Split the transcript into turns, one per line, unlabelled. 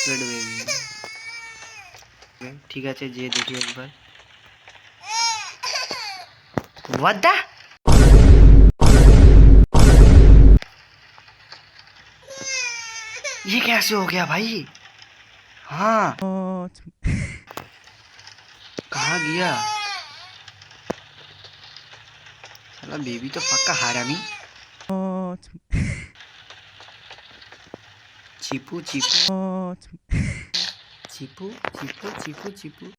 Squid baby. ঠিক আছে, যে দেখি একবার। What the? ये कैसे हो गया भाई? हाँ, कहाँ गया साला? बेबी तो पक्का हरामी। चिपू चिपू चिपू चिपू चिपू चिपू।